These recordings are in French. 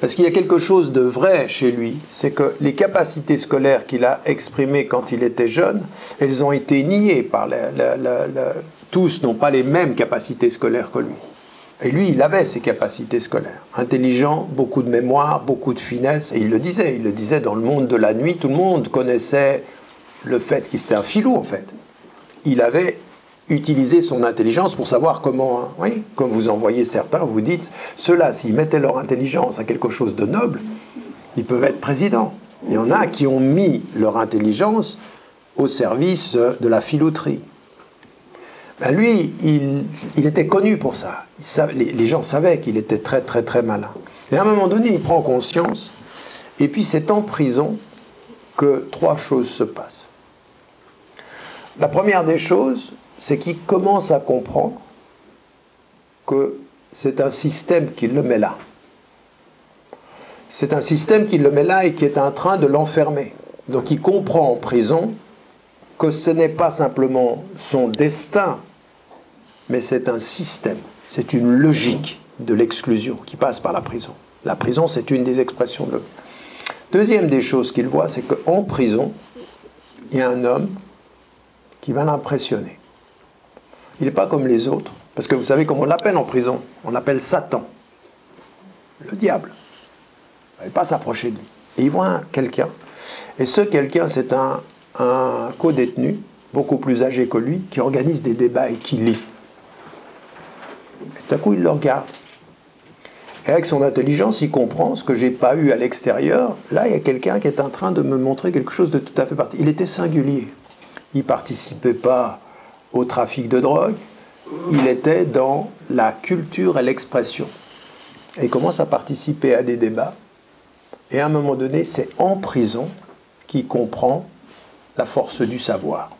Parce qu'il y a quelque chose de vrai chez lui, c'est que les capacités scolaires qu'il a exprimées quand il était jeune, elles ont été niées par tous n'ont pas les mêmes capacités scolaires que lui. Et lui, il avait ces capacités scolaires. Intelligent, beaucoup de mémoire, beaucoup de finesse, et il le disait dans le monde de la nuit, tout le monde connaissait le fait qu'il était un filou en fait. Il avait utilisé son intelligence pour savoir comment, oui, comme vous en voyez certains, vous dites, ceux-là, s'ils mettaient leur intelligence à quelque chose de noble, ils peuvent être présidents. Il y en a qui ont mis leur intelligence au service de la filouterie. Ben lui, il était connu pour ça. Les gens savaient qu'il était très, très, très malin. Et à un moment donné, il prend conscience, et puis c'est en prison que 3 choses se passent. La première des choses, c'est qu'il commence à comprendre que c'est un système qui le met là. C'est un système qui le met là et qui est en train de l'enfermer. Donc il comprend en prison que ce n'est pas simplement son destin, mais c'est un système, c'est une logique de l'exclusion qui passe par la prison. La prison, c'est une des expressions de... Deuxième des choses qu'il voit, c'est qu'en prison, il y a un homme qui va l'impressionner. Il n'est pas comme les autres, parce que vous savez comment on l'appelle en prison? On l'appelle Satan, le diable. Il ne va pas s'approcher de lui. Et il voit quelqu'un, et ce quelqu'un, c'est un co-détenu, beaucoup plus âgé que lui, qui organise des débats et qui lit. Et tout à coup, il le regarde. Et avec son intelligence, il comprend ce que je n'ai pas eu à l'extérieur. Là, il y a quelqu'un qui est en train de me montrer quelque chose de tout à fait particulier. Il était singulier. Il ne participait pas au trafic de drogue. Il était dans la culture et l'expression. Et il commence à participer à des débats. Et à un moment donné, c'est en prison qu'il comprend la force du savoir.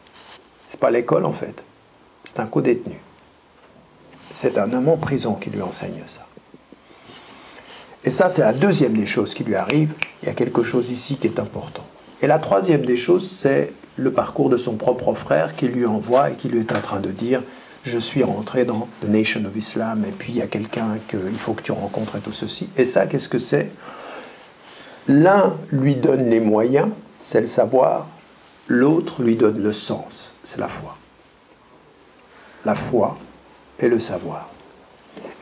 Ce n'est pas l'école, en fait. C'est un co-détenu. C'est un homme en prison qui lui enseigne ça. Et ça, c'est la deuxième des choses qui lui arrive. Il y a quelque chose ici qui est important. Et la troisième des choses, c'est le parcours de son propre frère qui lui envoie et qui lui est en train de dire « Je suis rentré dans The Nation of Islam et puis il y a quelqu'un qu'il faut que tu rencontres et tout ceci. » Et ça, qu'est-ce que c'est? L'un lui donne les moyens, c'est le savoir. L'autre lui donne le sens, c'est la foi. La foi et le savoir.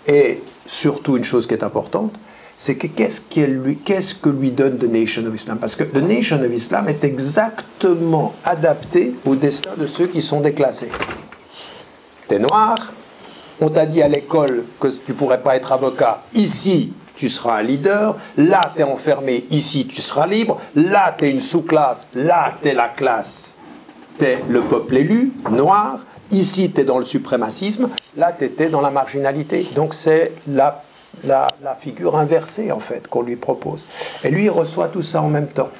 Et surtout, une chose qui est importante, c'est que qu'est-ce que lui donne The Nation of Islam? Parce que The Nation of Islam est exactement adapté au destin de ceux qui sont déclassés. T'es noir, on t'a dit à l'école que tu ne pourrais pas être avocat. Ici, tu seras un leader. Là, tu es enfermé. Ici, tu seras libre. Là, tu es une sous-classe. Là, tu es la classe. Tu es le peuple élu, noir. Ici, tu es dans le suprémacisme. Là, tu étais dans la marginalité. Donc, c'est la figure inversée, en fait, qu'on lui propose. Et lui, il reçoit tout ça en même temps.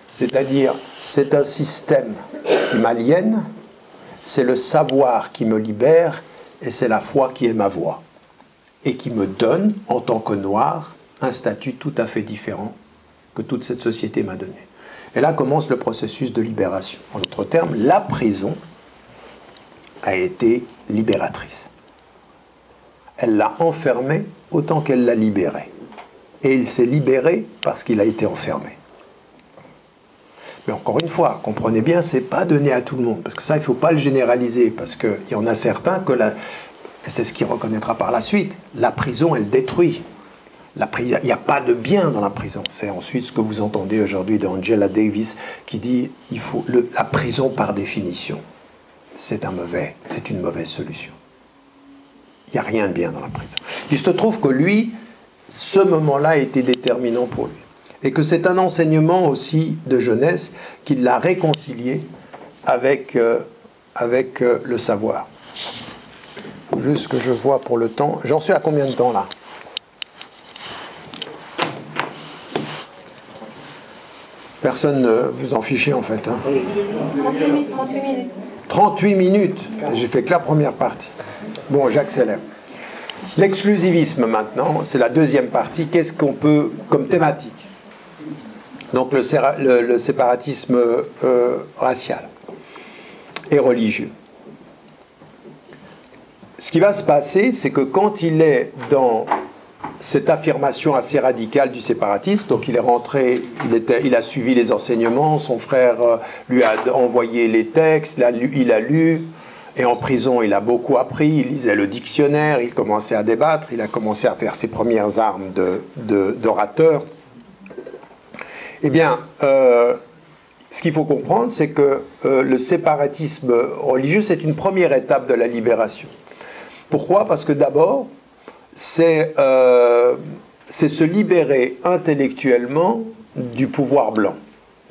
C'est-à-dire, c'est un système qui m'aliène, c'est le savoir qui me libère, et c'est la foi qui est ma voix. Et qui me donne, en tant que noir, un statut tout à fait différent que toute cette société m'a donné. Et là commence le processus de libération. En d'autres termes, la prison a été libératrice. Elle l'a enfermé autant qu'elle l'a libéré. Et il s'est libéré parce qu'il a été enfermé. Mais encore une fois, comprenez bien, ce n'est pas donné à tout le monde. Parce que ça, il ne faut pas le généraliser. Parce qu'il y en a certains que et c'est ce qu'il reconnaîtra par la suite, la prison, elle détruit. Il n'y a pas de bien dans la prison. C'est ensuite ce que vous entendez aujourd'hui d'Angela Davis qui dit la prison par définition, c'est une mauvaise solution. Il n'y a rien de bien dans la prison. Il se trouve que lui, ce moment-là a été déterminant pour lui. Et que c'est un enseignement aussi de jeunesse qui l'a réconcilié avec le savoir. Juste que je vois pour le temps. J'en suis à combien de temps là? Personne ne vous en fichez en fait. Hein. 38 minutes. 38 minutes. J'ai fait que la première partie. Bon, j'accélère. L'exclusivisme maintenant, c'est la deuxième partie. Qu'est-ce qu'on peut comme thématique? Donc le séparatisme racial et religieux. Ce qui va se passer, c'est que quand il est dans cette affirmation assez radicale du séparatisme. Donc il est rentré, il a suivi les enseignements, son frère lui a envoyé les textes, il a lu, et en prison il a beaucoup appris, il lisait le dictionnaire, il commençait à débattre, il a commencé à faire ses premières armes d'orateur. Eh bien, ce qu'il faut comprendre, c'est que le séparatisme religieux, c'est une première étape de la libération. Pourquoi? Parce que d'abord, c'est se libérer intellectuellement du pouvoir blanc.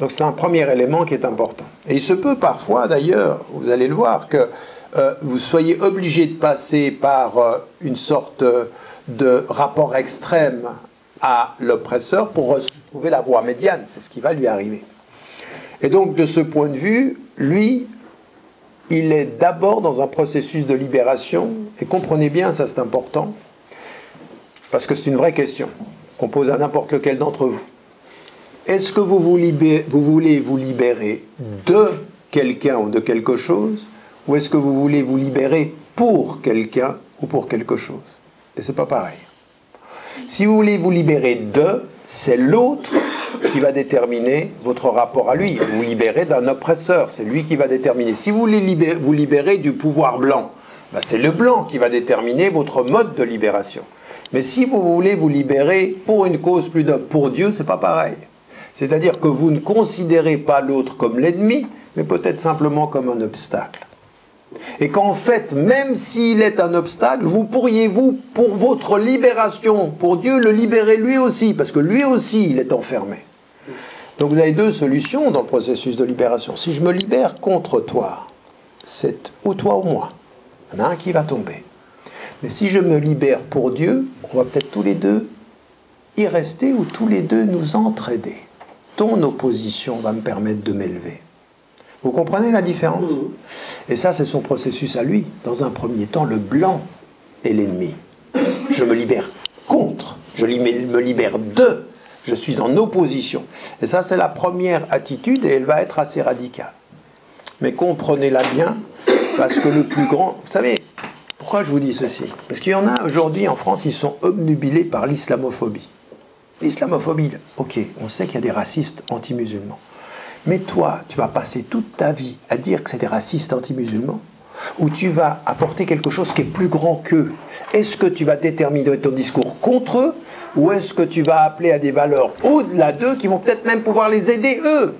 Donc c'est un premier élément qui est important. Et il se peut parfois, d'ailleurs, vous allez le voir, que vous soyez obligé de passer par une sorte de rapport extrême à l'oppresseur pour trouver la voie médiane. C'est ce qui va lui arriver. Et donc, de ce point de vue, lui, il est d'abord dans un processus de libération. Et comprenez bien, ça c'est important, parce que c'est une vraie question qu'on pose à n'importe lequel d'entre vous. Est-ce que vous voulez vous libérer de quelqu'un ou de quelque chose, ou est-ce que vous voulez vous libérer pour quelqu'un ou pour quelque chose? Et c'est pas pareil. Si vous voulez vous libérer de, c'est l'autre qui va déterminer votre rapport à lui. Vous vous libérez d'un oppresseur, c'est lui qui va déterminer. Si vous voulez vous libérer du pouvoir blanc, ben c'est le blanc qui va déterminer votre mode de libération. Mais si vous voulez vous libérer pour une cause plus noble, pour Dieu, c'est pas pareil. C'est-à-dire que vous ne considérez pas l'autre comme l'ennemi, mais peut-être simplement comme un obstacle. Et qu'en fait, même s'il est un obstacle, vous pourriez, pour votre libération, pour Dieu, le libérer lui aussi, parce que lui aussi, il est enfermé. Donc vous avez deux solutions dans le processus de libération. Si je me libère contre toi, c'est ou toi ou moi. Il y en a un qui va tomber. Mais si je me libère pour Dieu, on va peut-être tous les deux y rester ou tous les deux nous entraider. Ton opposition va me permettre de m'élever. Vous comprenez la différence? Et ça, c'est son processus à lui. Dans un premier temps, le blanc est l'ennemi. Je me libère contre, je me libère de, je suis en opposition. Et ça, c'est la première attitude et elle va être assez radicale. Mais comprenez-la bien, parce que le plus grand... Vous savez, pourquoi je vous dis ceci? Parce qu'il y en a aujourd'hui en France, ils sont obnubilés par l'islamophobie. L'islamophobie, ok, on sait qu'il y a des racistes anti-musulmans. Mais toi, tu vas passer toute ta vie à dire que c'est des racistes anti-musulmans, ou tu vas apporter quelque chose qui est plus grand qu'eux. Est-ce que tu vas déterminer ton discours contre eux, ou est-ce que tu vas appeler à des valeurs au-delà d'eux qui vont peut-être même pouvoir les aider eux?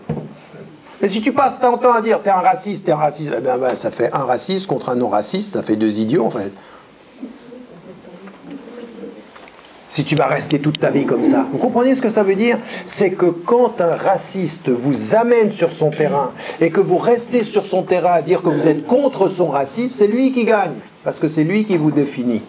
Mais si tu passes ton temps à dire t'es un raciste, eh bien, ça fait un raciste contre un non-raciste, ça fait deux idiots en fait. Si tu vas rester toute ta vie comme ça. Vous comprenez ce que ça veut dire? C'est que quand un raciste vous amène sur son terrain et que vous restez sur son terrain à dire que vous êtes contre son racisme, c'est lui qui gagne, parce que c'est lui qui vous définit.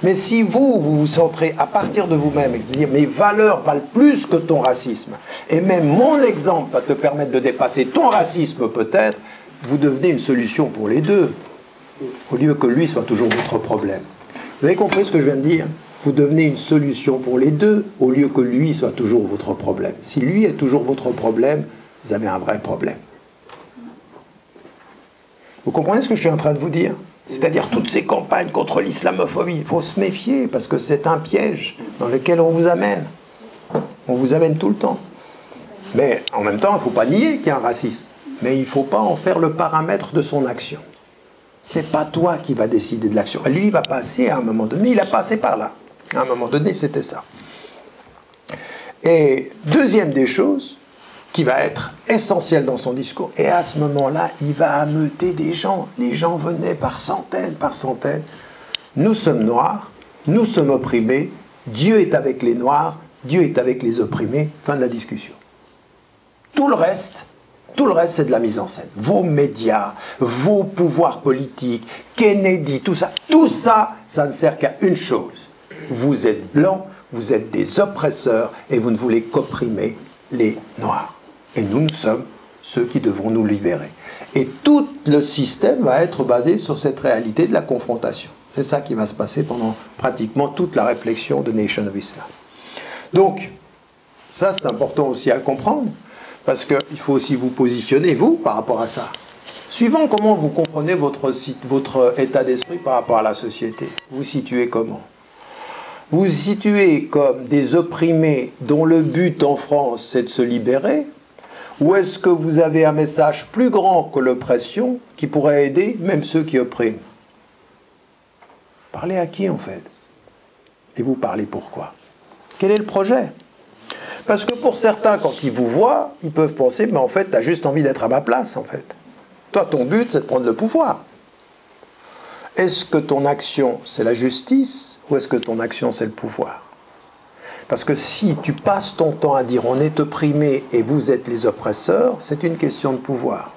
Mais si vous vous centrez à partir de vous-même et de dire mes valeurs valent plus que ton racisme, et même mon exemple va te permettre de dépasser ton racisme peut-être, vous devenez une solution pour les deux, au lieu que lui soit toujours votre problème. Vous avez compris ce que je viens de dire? Vous devenez une solution pour les deux, au lieu que lui soit toujours votre problème. Si lui est toujours votre problème, vous avez un vrai problème. Vous comprenez ce que je suis en train de vous dire? C'est-à-dire toutes ces campagnes contre l'islamophobie, il faut se méfier, parce que c'est un piège dans lequel on vous amène. On vous amène tout le temps. Mais en même temps, il ne faut pas nier qu'il y a un racisme. Mais il ne faut pas en faire le paramètre de son action. C'est pas toi qui vas décider de l'action. Lui, il va passer à un moment donné, il a passé par là. À un moment donné, c'était ça. Et deuxième des choses, qui va être essentielle dans son discours, et à ce moment-là, il va ameuter des gens. Les gens venaient par centaines, par centaines. Nous sommes noirs, nous sommes opprimés, Dieu est avec les noirs, Dieu est avec les opprimés. Fin de la discussion. Tout le reste, c'est de la mise en scène. Vos médias, vos pouvoirs politiques, Kennedy, tout ça, ça ne sert qu'à une chose. Vous êtes blancs, vous êtes des oppresseurs et vous ne voulez qu'opprimer les Noirs. Et nous sommes ceux qui devront nous libérer. Et tout le système va être basé sur cette réalité de la confrontation. C'est ça qui va se passer pendant pratiquement toute la réflexion de Nation of Islam. Donc, ça c'est important aussi à le comprendre, parce qu'il faut aussi vous positionner, vous, par rapport à ça. Suivant comment vous comprenez votre état d'esprit par rapport à la société, vous situez comment? Vous vous situez comme des opprimés dont le but en France, c'est de se libérer? Ou est-ce que vous avez un message plus grand que l'oppression qui pourrait aider même ceux qui oppriment? Parlez à qui, en fait? Et vous parlez pourquoi? Quel est le projet? Parce que pour certains, quand ils vous voient, ils peuvent penser, mais en fait, tu as juste envie d'être à ma place, en fait. Toi, ton but, c'est de prendre le pouvoir. Est-ce que ton action, c'est la justice, ou est-ce que ton action, c'est le pouvoir? Parce que si tu passes ton temps à dire on est opprimé et vous êtes les oppresseurs, c'est une question de pouvoir.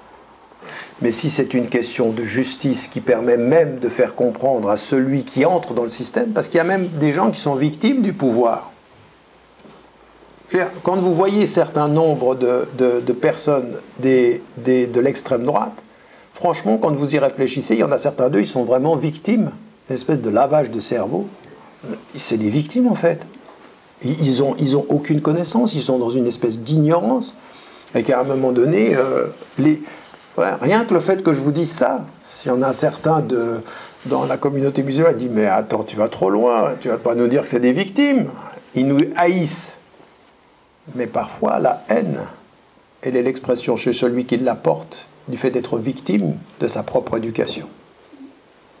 Mais si c'est une question de justice qui permet même de faire comprendre à celui qui entre dans le système, parce qu'il y a même des gens qui sont victimes du pouvoir. Quand vous voyez certains nombres de personnes de l'extrême droite, franchement, quand vous y réfléchissez, il y en a certains d'eux, ils sont vraiment victimes d'une espèce de lavage de cerveau. C'est des victimes, en fait. Ils ont aucune connaissance, ils sont dans une espèce d'ignorance. Et qu'à un moment donné, rien que le fait que je vous dise ça, s'il y en a certains dans la communauté musulmane qui disent « Mais attends, tu vas trop loin, tu vas pas nous dire que c'est des victimes ». Ils nous haïssent. Mais parfois, la haine, elle est l'expression chez celui qui la porte du fait d'être victime de sa propre éducation.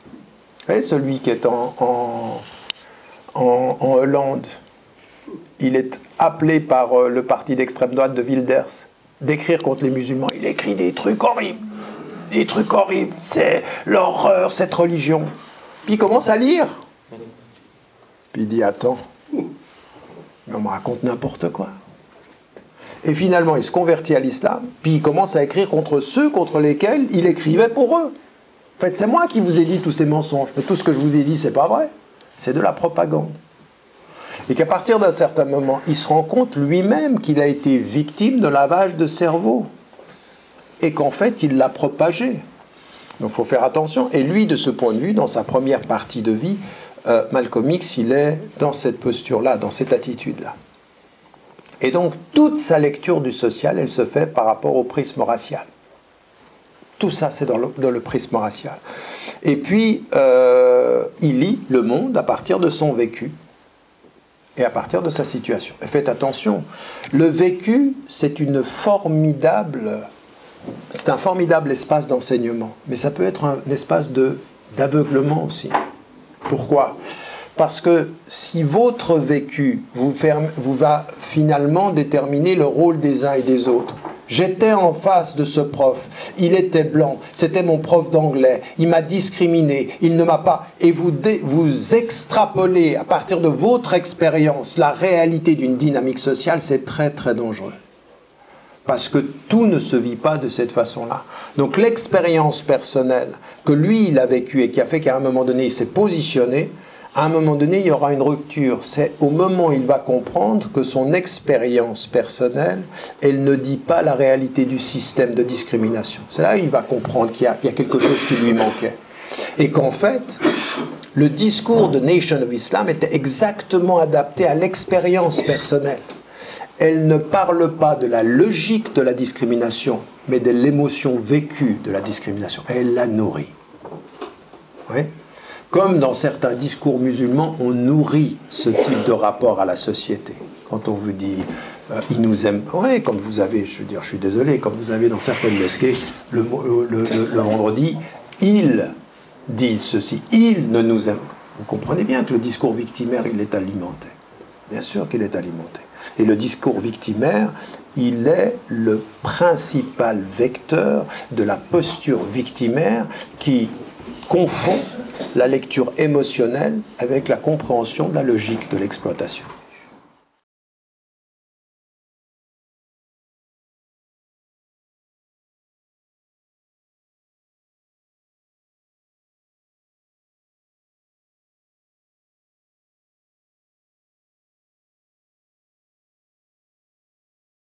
Vous voyez, celui qui est en Hollande, il est appelé par le parti d'extrême droite de Wilders d'écrire contre les musulmans. Il écrit des trucs horribles. Des trucs horribles. C'est l'horreur, cette religion. Puis il commence à lire. Puis il dit, attends, mais on me raconte n'importe quoi. Et finalement, il se convertit à l'islam, puis il commence à écrire contre ceux contre lesquels il écrivait pour eux. En fait, c'est moi qui vous ai dit tous ces mensonges, mais tout ce que je vous ai dit, c'est pas vrai. C'est de la propagande. Et qu'à partir d'un certain moment, il se rend compte lui-même qu'il a été victime de lavage de cerveau. Et qu'en fait, il l'a propagé. Donc il faut faire attention. Et lui, de ce point de vue, dans sa première partie de vie, Malcolm X, il est dans cette posture-là, dans cette attitude-là. Et donc, toute sa lecture du social, elle se fait par rapport au prisme racial. Tout ça, c'est dans le prisme racial. Et puis, il lit le monde à partir de son vécu et à partir de sa situation. Et faites attention, le vécu, c'est un formidable espace d'enseignement. Mais ça peut être un espace d'aveuglement aussi. Pourquoi ? Parce que si votre vécu vous va finalement déterminer le rôle des uns et des autres. J'étais en face de ce prof, il était blanc, c'était mon prof d'anglais, il m'a discriminé, il ne m'a pas... Et vous extrapolez à partir de votre expérience la réalité d'une dynamique sociale, c'est très très dangereux. Parce que tout ne se vit pas de cette façon-là. Donc l'expérience personnelle que lui, il a vécue et qui a fait qu'à un moment donné, il s'est positionné, à un moment donné, il y aura une rupture. C'est au moment où il va comprendre que son expérience personnelle, elle ne dit pas la réalité du système de discrimination. C'est là où il va comprendre qu'il y a quelque chose qui lui manquait. Et qu'en fait, le discours de Nation of Islam était exactement adapté à l'expérience personnelle. Elle ne parle pas de la logique de la discrimination, mais de l'émotion vécue de la discrimination. Elle la nourrit. Oui ? Comme dans certains discours musulmans, on nourrit ce type de rapport à la société. Quand on vous dit « ils nous aiment », oui, quand vous avez, je veux dire, je suis désolé, quand vous avez dans certaines mosquées, le vendredi, « ils disent ceci, ils ne nous aiment ». Vous comprenez bien que le discours victimaire, il est alimenté. Bien sûr qu'il est alimenté. Et le discours victimaire, il est le principal vecteur de la posture victimaire qui confond la lecture émotionnelle avec la compréhension de la logique de l'exploitation.